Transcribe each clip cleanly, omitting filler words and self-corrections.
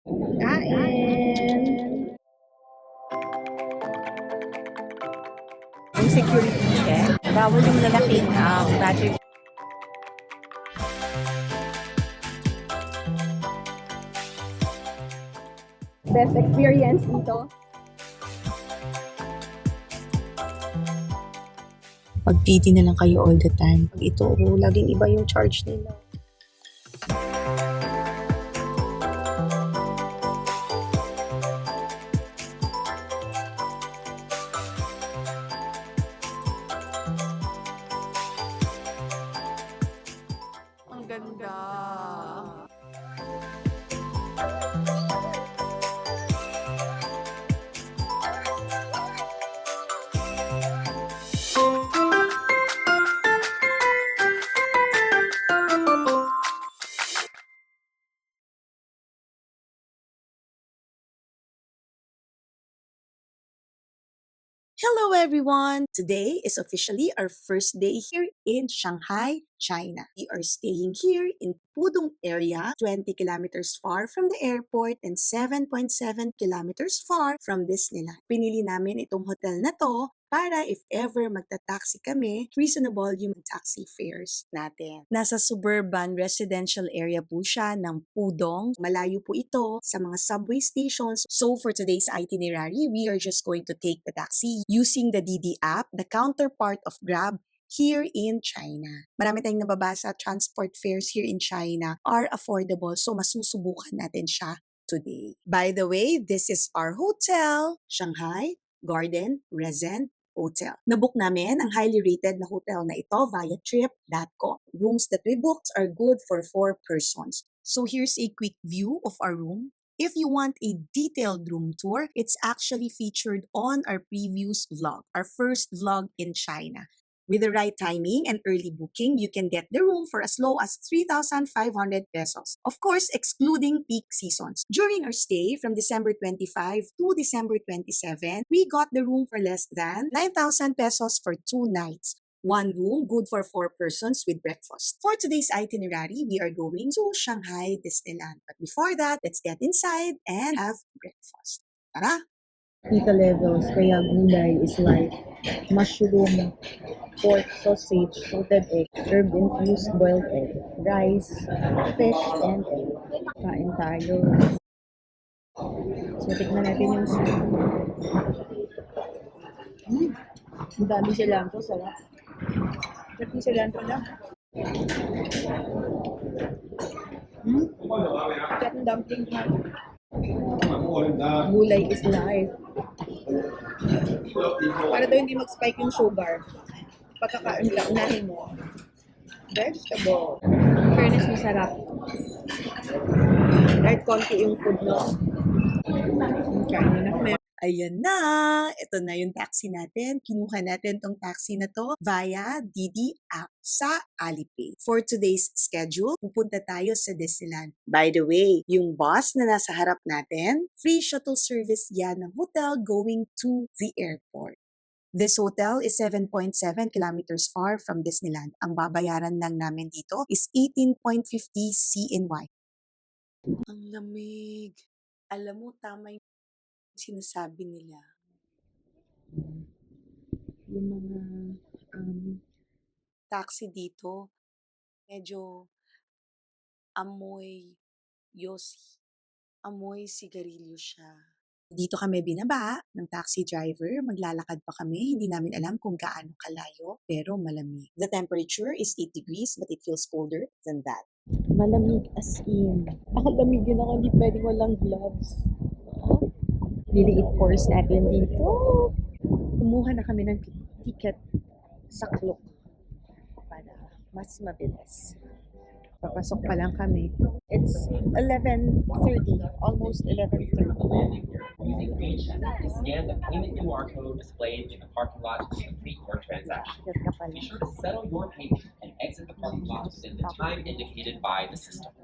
Kain! Yung security check, bawal yung lalaking battery. Best experience dito. Pag-PD na lang kayo all the time. Pag ito, laging iba yung charge nila. Ang ganda. Hello everyone! Today is officially our first day here in Shanghai, China. We are staying here in Pudong area, 20 kilometers far from the airport and 7.7 kilometers far from Disneyland. Pinili namin itong hotel na to para if ever magta-taxi kami, reasonable yung taxi fares natin. Nasa suburban residential area po siya ng Pudong. Malayo po ito sa mga subway stations. So for today's itinerary, we are just going to take the taxi using the Didi app, the counterpart of Grab here in China. Marami tayong nababasa, transport fares here in China are affordable, so masusubukan natin siya today. By the way, this is our hotel, Shanghai Garden Residence Hotel. Nabook namin ang highly rated na hotel na ito via trip.com. Rooms that we booked are good for 4 persons. So here's a quick view of our room. If you want a detailed room tour, it's actually featured on our previous vlog, our first vlog in China. With the right timing and early booking, you can get the room for as low as 3,500 pesos. Of course, excluding peak seasons. During our stay from December 25 to December 27, we got the room for less than 9,000 pesos for 2 nights. One room, good for 4 persons with breakfast. For today's itinerary, we are going to Shanghai Disneyland. But before that, let's get inside and have breakfast. Tara! Tita levels, kaya gulay is like mushroom, pork sausage, salted egg, herb-infused boiled egg, rice, fish, and egg. Kain tayo. So, tikman natin yung soup. Ang dami cilantro, sarap. Sarap yung cilantro na. Sarap yung dumpling na. Gulay is life. Para daw hindi mag-spike yung sugar. Pagkakaunahin mo. Vegetable. Fairness, masarap. Kahit konti yung food, no? Kain na kami. Ayan na! Ito na yung taxi natin. Kinuha natin tong taxi na to via Didi app sa Alipay. For today's schedule, pupunta tayo sa Disneyland. By the way, yung bus na nasa harap natin, free shuttle service yan ng hotel going to the airport. This hotel is 7.7 kilometers far from Disneyland. Ang babayaran lang namin dito is 18.50 CNY. Ang lamig. Alam mo, tama yung sinasabi nila. Yung mga taxi dito, medyo amoy yosi. Amoy sigarilyo siya. Dito kami binaba ng taxi driver. Maglalakad pa kami. Hindi namin alam kung gaano kalayo, pero malamig. The temperature is 8 degrees, but it feels colder than that. Malamig as in. Lamig yun ako, hindi pwedeng walang gloves. Liliit course natin dito. Kumuha na kami ng ticket sa clock para mas mabilis. Papasok pa lang kami. It's 11:30, almost 11:30. Using GreenCheck, scan the payment QR code displayed in the parking lot to complete your transaction. Ticket ka pala. Be sure to settle your payment and exit the parking lot within the time indicated by the system.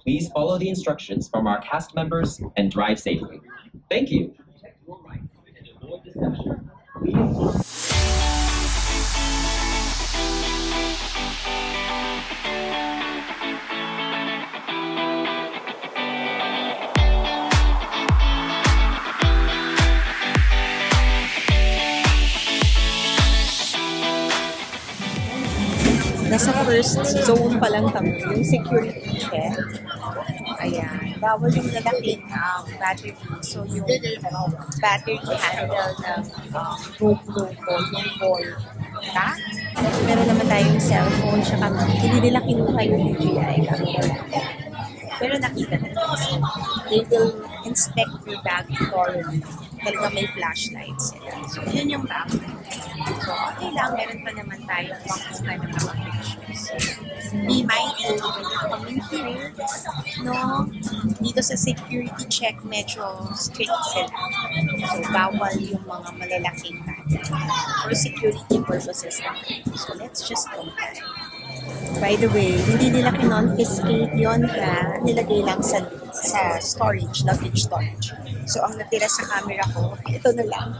Please follow the instructions from our cast members and drive safely. Thank you. Protect your rights and avoid deception. Please. Nasa first zone pa lang kami, yung security check. Ayan, bawal yung lalaking battery. So, yung battery handle ng GoPro ko, yung Volt. Meron naman tayong cellphone, tsaka hindi nila kinuha yung DJI camera. Pero nakita na. They will inspect your bag thoroughly. Talaga may flashlights sila. So, yun yung bag. So, okay lang. Meron pa naman tayong pang-scan ng mga pictures. Be mindful when you're coming here. No? Dito sa security check, medyo strict sila. So, bawal yung mga malalaking bag. For security purposes lang. So, let's just compare. By the way, hindi nila kinonfiscate yon ha. Nilagay lang sa storage, luggage storage. So, ang natira sa camera ko, ito na lang.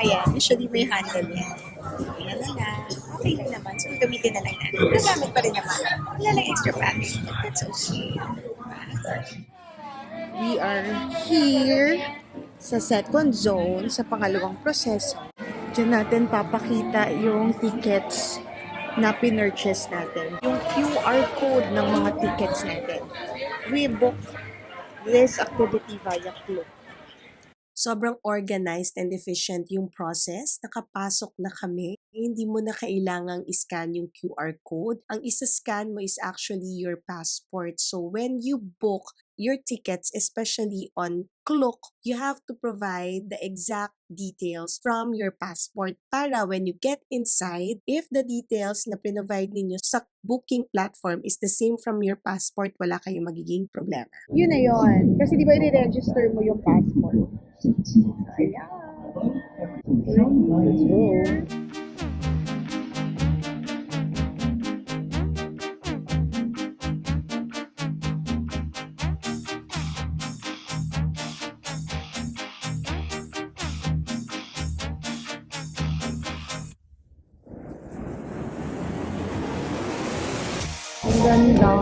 Ayan, usually may handle yan. Ayan na lang. Okay lang naman. So, gamitin na lang natin. Nagamit pa rin naman. Wala lang extra battery. That's okay. We are here sa second zone, sa pangalawang proseso. Diyan natin papakita yung tickets na pinurchase natin. Yung QR code ng mga tickets natin. We book this activity via Klook. Sobrang organized and efficient yung process. Nakapasok na kami. Hindi mo na kailangang iscan yung QR code. Ang isa-scan mo is actually your passport. So when you book your tickets, especially on Klook, you have to provide the exact details from your passport para when you get inside, if the details na provide ninyo sa booking platform is the same from your passport, wala kayong magiging problema. Yun na yun. Kasi di ba i-register mo yung passport? Ayan. Let's go. Ang ganda.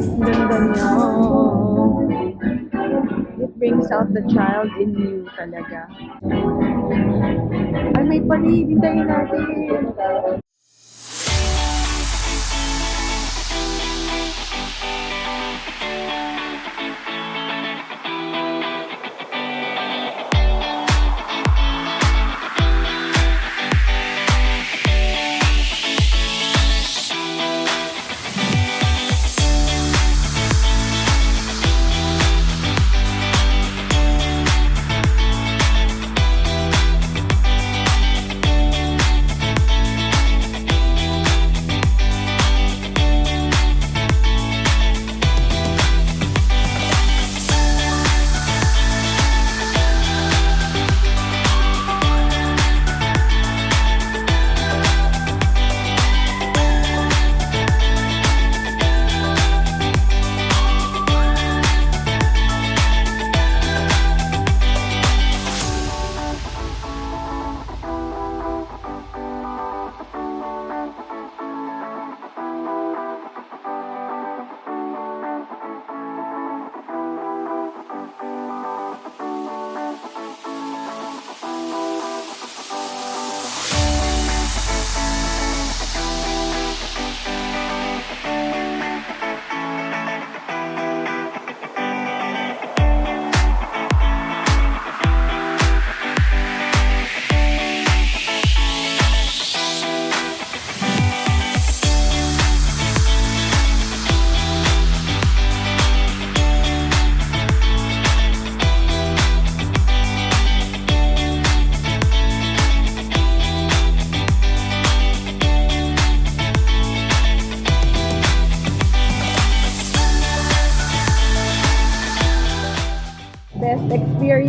Ganda niya. It brings out the child in you talaga. Ay, may palig. Hintayin natin.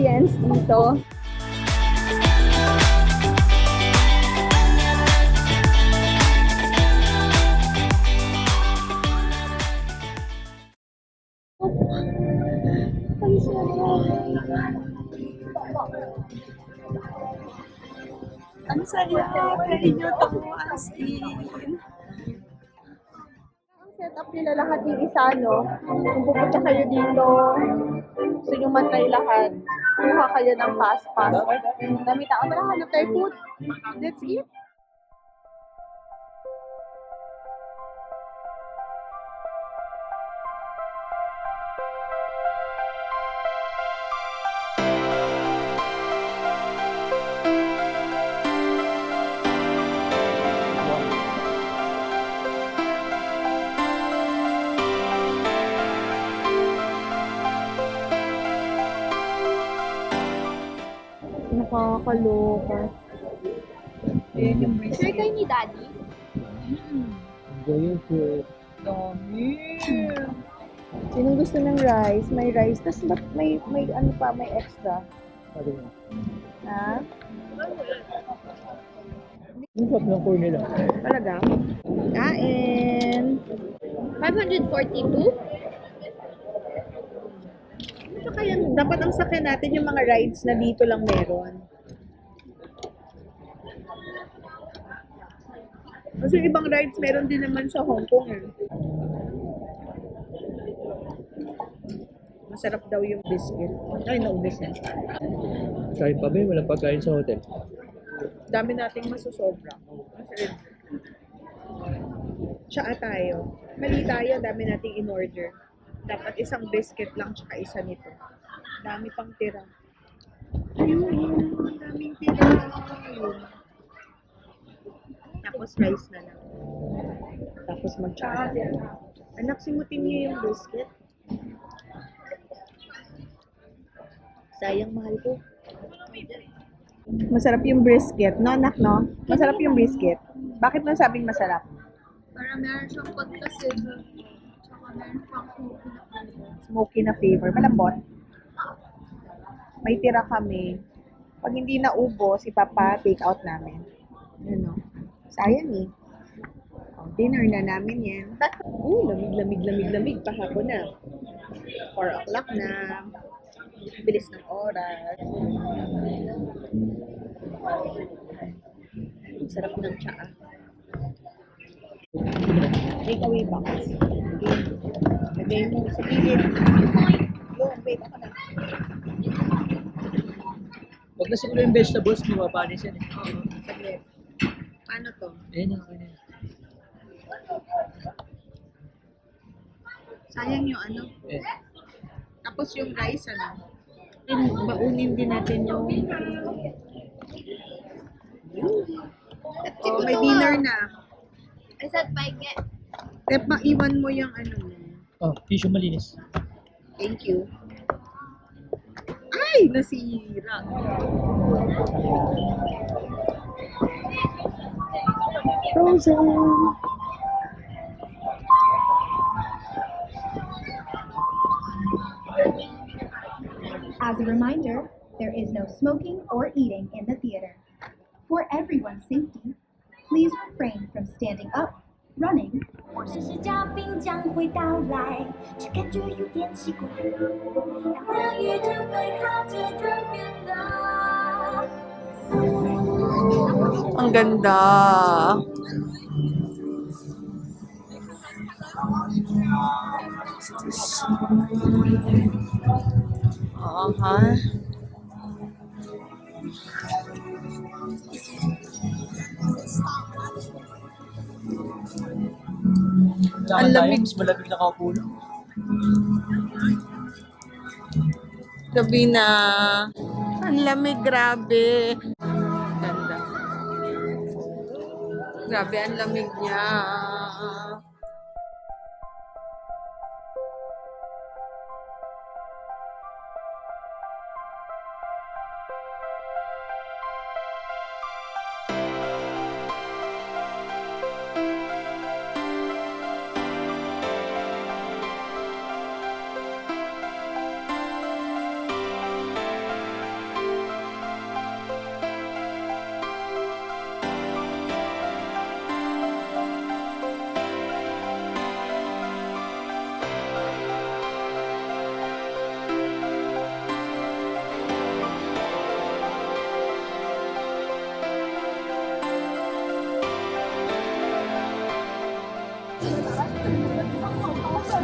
experience dito. Ang sarap. Ang sarap. Try nyo to as in. Ang setup nila lahat yung isa, no? Kung pupunta kayo dito, gusto nyo matry lahat, kuha kayo ng fast pass. Dami tao. Tara, hanap tayo food. Let's eat. Nakakaloka. Ayan yung bracelet. Sure kayo ni Daddy? Enjoy your food. Dami. Sinong gusto ng rice? May rice. Tapos ba't may ano pa, may extra? Sabi mo. Ha? Yung sarap ng corn nila. Talaga? Kain. 542? Saka yan, dapat ang sakyan natin yung mga rides na dito lang meron. Kasi yung ibang rides meron din naman sa Hong Kong. Eh. Masarap daw yung biscuit. Ay, naubos na. Kain pa ba? Walang pagkain sa hotel. Dami nating masusobra. Kasi tsaa tayo. Mali tayo, dami nating in-order. Dapat isang biscuit lang tsaka isa nito. Dami pang tira. Ayun, daming tira. Ayun. Tapos rice na lang. Tapos mag-tsaa. Anak, simutin niyo yung biscuit. Sayang, mahal ko. Masarap yung brisket, no, anak, no? Masarap yung brisket. Bakit mo sabing masarap? Para meron siyang pagka-silver. Tsaka meron pang Smoky na flavor. Malambot. May tira kami. Pag hindi naubos, si Papa take out namin. Yun, no? Sayang eh. Oh, dinner na namin yan. Lamig. Pahapon na. 4 o'clock na. Bilis ng oras. Ang sarap ng tsaa. Take away box. Okay. Lagay mo sa gilid. Yung, wait ako na. Huwag na siguro yung vegetables, mapapanis yan eh. Oo, saglit. Paano to? Ayun na, ayun na. Sayang yung ano. Eh, Tapos yung rice, ano. Baunin din natin yung... Oh, may dinner na. I said baguette. Tep, maiwan mo yung ano mo. oh, tissue malinis. Thank you. Ay! Nasira. Frozen. As a reminder, there is no smoking or eating in the theater. For everyone's safety, please refrain from standing up, running, 只是嘉宾将会到来，却感觉有点奇怪。当话语正对好着转变了。 Ang ganda. Aha. Ang lamig. Mas malamig na kaupo lang. Gabi na. Ang lamig, grabe. Ganda. Grabe, ang lamig niya.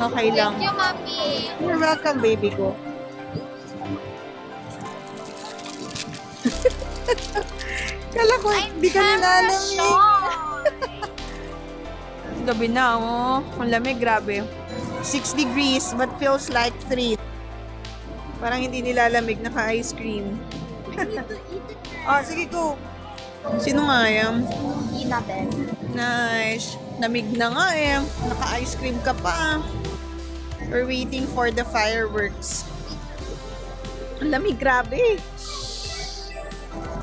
Okay lang. Thank you, Mami. You're welcome, baby ko. Kala ko, hindi ka nilalamig. Gabi na, oh. Ang lamig, grabe. 6 degrees, but feels like 3. Parang hindi nilalamig, naka-ice cream. Oh, sige, go. Sino nga yan? Ina Ben. Nice. Namig na nga eh. Naka-ice cream ka pa. We're waiting for the fireworks. Ang lamig, grabe.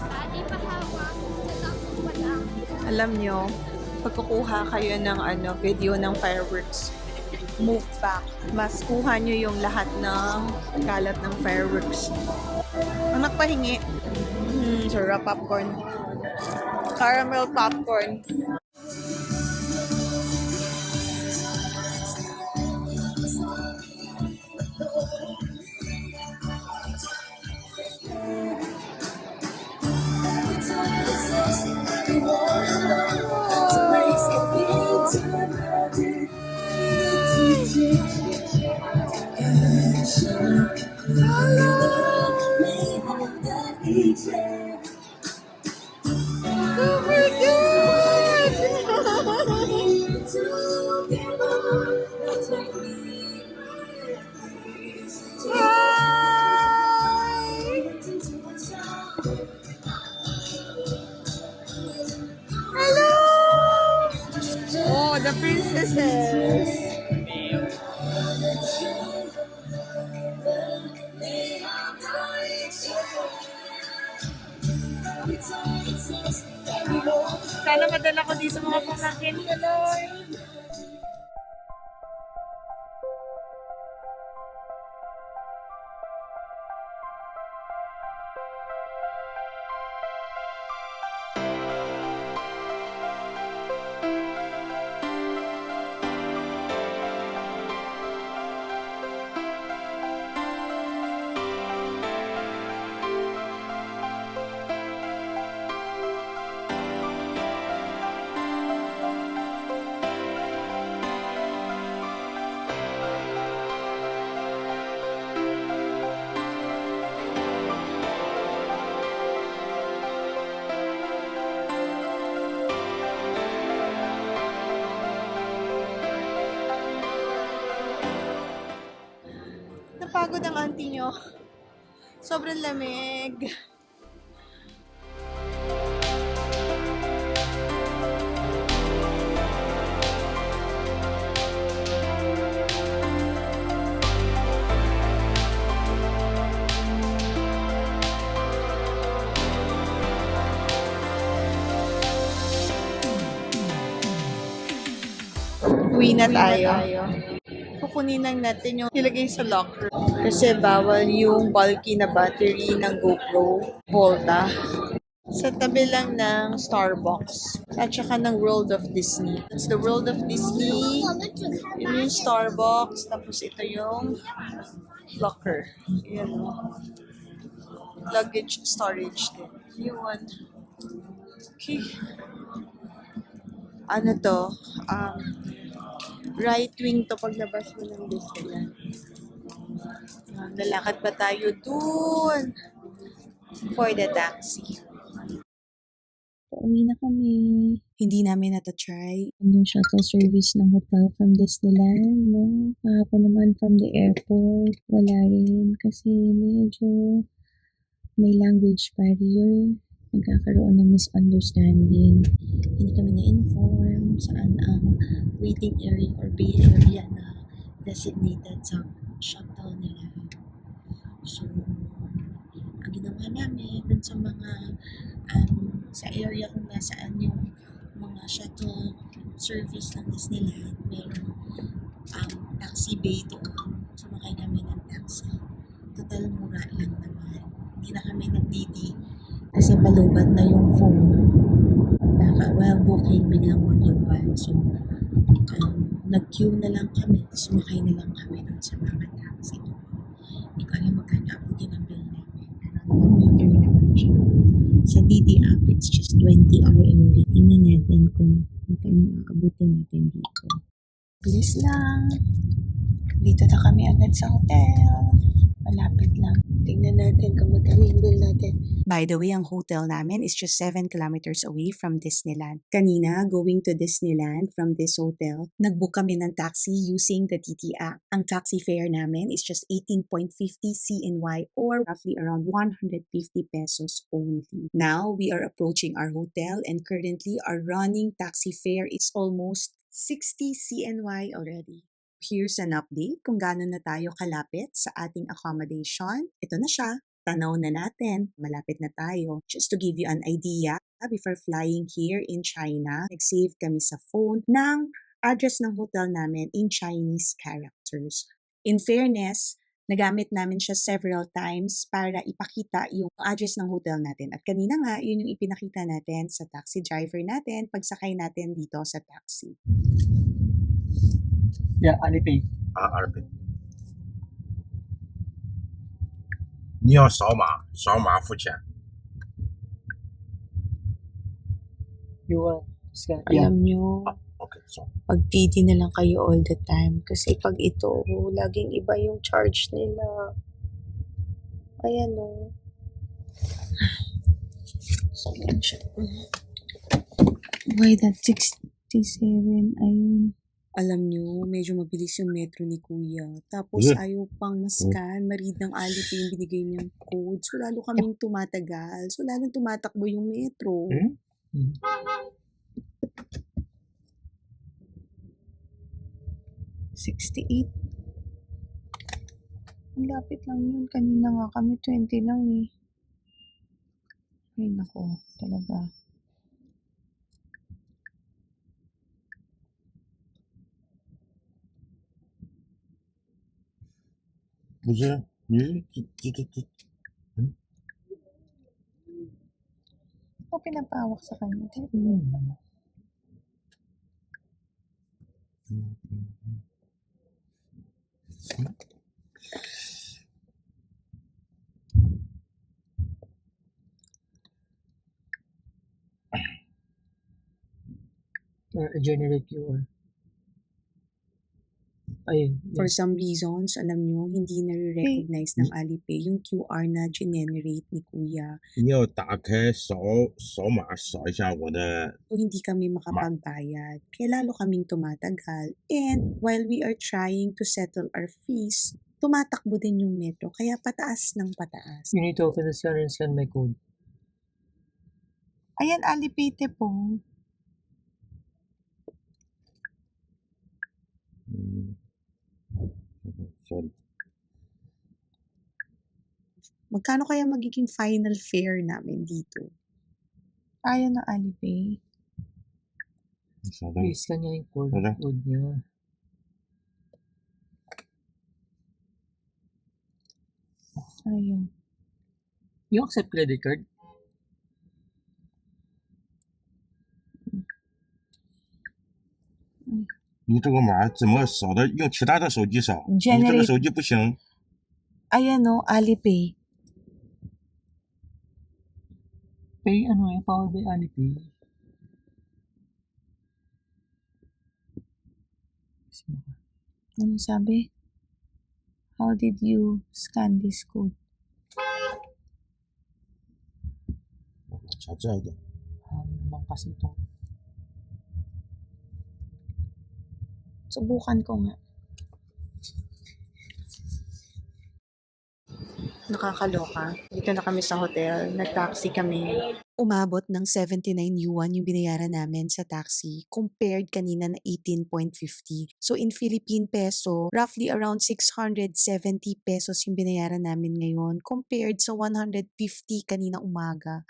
Adi pa hawak. Wala. Alam nyo, pagkukuha kayo ng video ng fireworks, move back. Mas kuha nyo yung lahat ng kalat ng fireworks. Anak pahingi. Sarap popcorn. Caramel popcorn. Oh, the princesses. Sana madala ko dito mga pamangkin ko, Lord. Napagod ang auntie nyo. Sobrang lamig. Uwi na tayo. Kukunin lang natin yung nilagay sa locker. Kasi bawal yung bulky na battery ng GoPro Volta. Sa tabi lang ng Starbucks. At saka ng World of Disney. It's the World of Disney. Yun yung Starbucks. Tapos ito yung locker. Yan o. Luggage storage din. Yun. Okay. Ano to? Right wing to paglabas mo ng Disneyland. Lalakad pa tayo dun for the taxi. Pauwi na kami. Hindi namin natatry. Yung shuttle service ng hotel from Disneyland, no? Kahapon naman from the airport, wala rin kasi medyo may language barrier. Nagkakaroon ng misunderstanding. Hindi kami na-inform saan ang waiting area or bay area na designated sa shuttle nila. So, ang ginawa namin dun sa mga sa area kung nasaan yung mga shuttle service ng Disneyland, mayroong taxi bay doon. Sumakay kami ng taxi. Total mura lang naman. Hindi na kami nagdidi kasi palubat na yung phone. While booking, biglang maglubat. So, nag-queue na lang kami. Sumakay na lang kami doon sa mga taxi. Hindi ko alam magkano abutin ang bill namin. Pero meter naman siya. Sa DD app, it's just 20 RMB. Tingnan natin kung magkano abutin natin dito. Please lang. Dito na kami agad sa hotel. Malapit lang. Tingnan natin kung magkano yung bill natin. By the way, ang hotel namin is just 7 kilometers away from Disneyland. Kanina, going to Disneyland from this hotel, nag-book kami ng taxi using the TT app. Ang taxi fare namin is just 18.50 CNY or roughly around 150 pesos only. Now, we are approaching our hotel and currently our running taxi fare is almost 60 CNY already. Here's an update kung gaano na tayo kalapit sa ating accommodation. Ito na siya. Tanaw na natin. Malapit na tayo. Just to give you an idea, before flying here in China, nag-save kami sa phone ng address ng hotel namin in Chinese characters. In fairness, nagamit namin siya several times para ipakita yung address ng hotel natin. At kanina nga, yun yung ipinakita natin sa taxi driver natin pagsakay natin dito sa taxi. Yeah, Alipay. 200。你要扫码付钱。 You want scan? Yeah. Alam nyo, OK， so pag-TD na lang kayo all the time. Kasi pag ito, laging iba yung charge nila. Ayan o. So, yan siya. Why that 67? Ayun. Alam nyo, medyo mabilis yung metro ni Kuya. Tapos Good. ayaw pang mascan, maread ng Alipay yung binigay niyang code. So lalo kaming tumatagal. So lalo tumatakbo yung metro. Hmm? Mm. 68. Ang lapit lang yun. Kanina nga kami, 20 lang eh. Ay, nako. Talaga.不是你这 Ako pinapawak sa kanya. Generate QR. Ayun. For some reasons, alam nyo, hindi nare-recognize ng Alipay yung QR na generate ni Kuya. 你要打开扫码扫一下我的 So hindi kami makapagbayad. Kaya lalo kaming tumatagal. And while we are trying to settle our fees, tumatakbo din yung metro. Kaya pataas ng pataas. You need to open the scanner and scan my code. Ayan, Alipay te po. sorry Magkano kaya magiging final fare namin dito? Ayan na Alipay. Please scan niya yung code. Tara. Code niya. Ayun. You accept credit card? Mm. 你这个码怎么扫的？用其他的手机扫，你这个 Generate 手机不行。 Ayan o, Alipay. Pay ano eh, powered by Alipay. Sino ka? Ano sabi? How did you scan this code? 调这一点。 Naman kasi ito. Subukan ko nga. Nakakaloka. Dito na kami sa hotel. Nag-taxi kami. Umabot ng 79 yuan yung binayaran namin sa taxi compared kanina na 18.50. So in Philippine peso, roughly around 670 pesos yung binayaran namin ngayon compared sa 150 kanina umaga.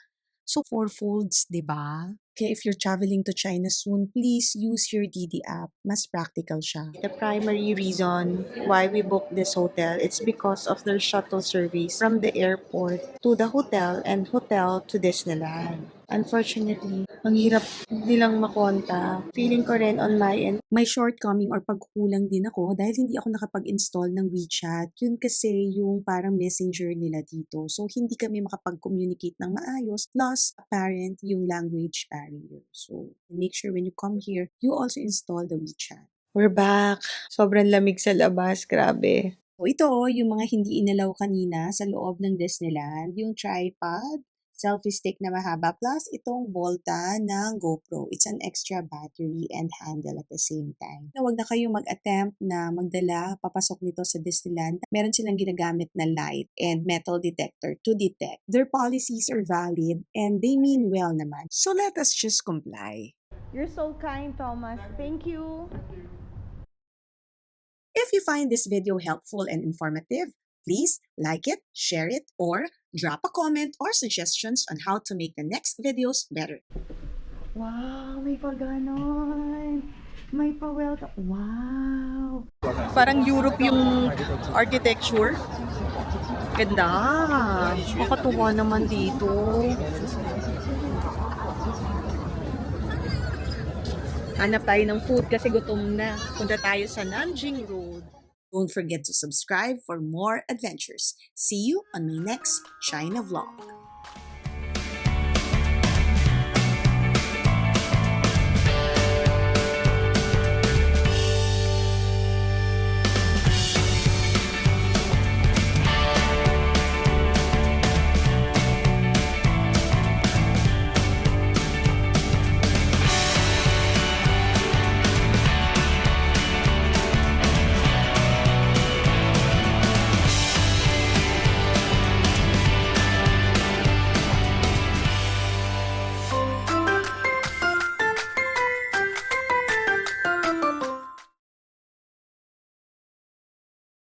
So four folds, 'di ba? Kaya if you're traveling to China soon, please use your DD app. Mas practical siya. The primary reason why we booked this hotel, it's because of their shuttle service from the airport to the hotel and hotel to Disneyland. Unfortunately, ang hirap nilang makonta. Feeling ko rin on my end, may shortcoming or pagkulang din ako dahil hindi ako nakapag-install ng WeChat. Yun kasi yung parang messenger nila dito. So, hindi kami makapag-communicate ng maayos. Plus, apparent yung language barrier. So, make sure when you come here, you also install the WeChat. We're back. Sobrang lamig sa labas, grabe. O ito, yung mga hindi inalaw kanina sa loob ng Disneyland, yung tripod, selfie stick na mahaba, plus itong Volta ng GoPro. It's an extra battery and handle at the same time. Na wag na kayong mag-attempt na magdala papasok nito sa Disneyland. Meron silang ginagamit na light and metal detector to detect. Their policies are valid and they mean well naman. So let us just comply. You're so kind, Thomas. Thank you. If you find this video helpful and informative, please like it, share it, or drop a comment or suggestions on how to make the next videos better. Wow, may pa ganon. May pa welcome. Wow. Parang Europe yung architecture. Ganda. Makatuwa naman dito. Hanap tayo ng food kasi gutom na. Punta tayo sa Nanjing Road. Don't forget to subscribe for more adventures. See you on my next China vlog.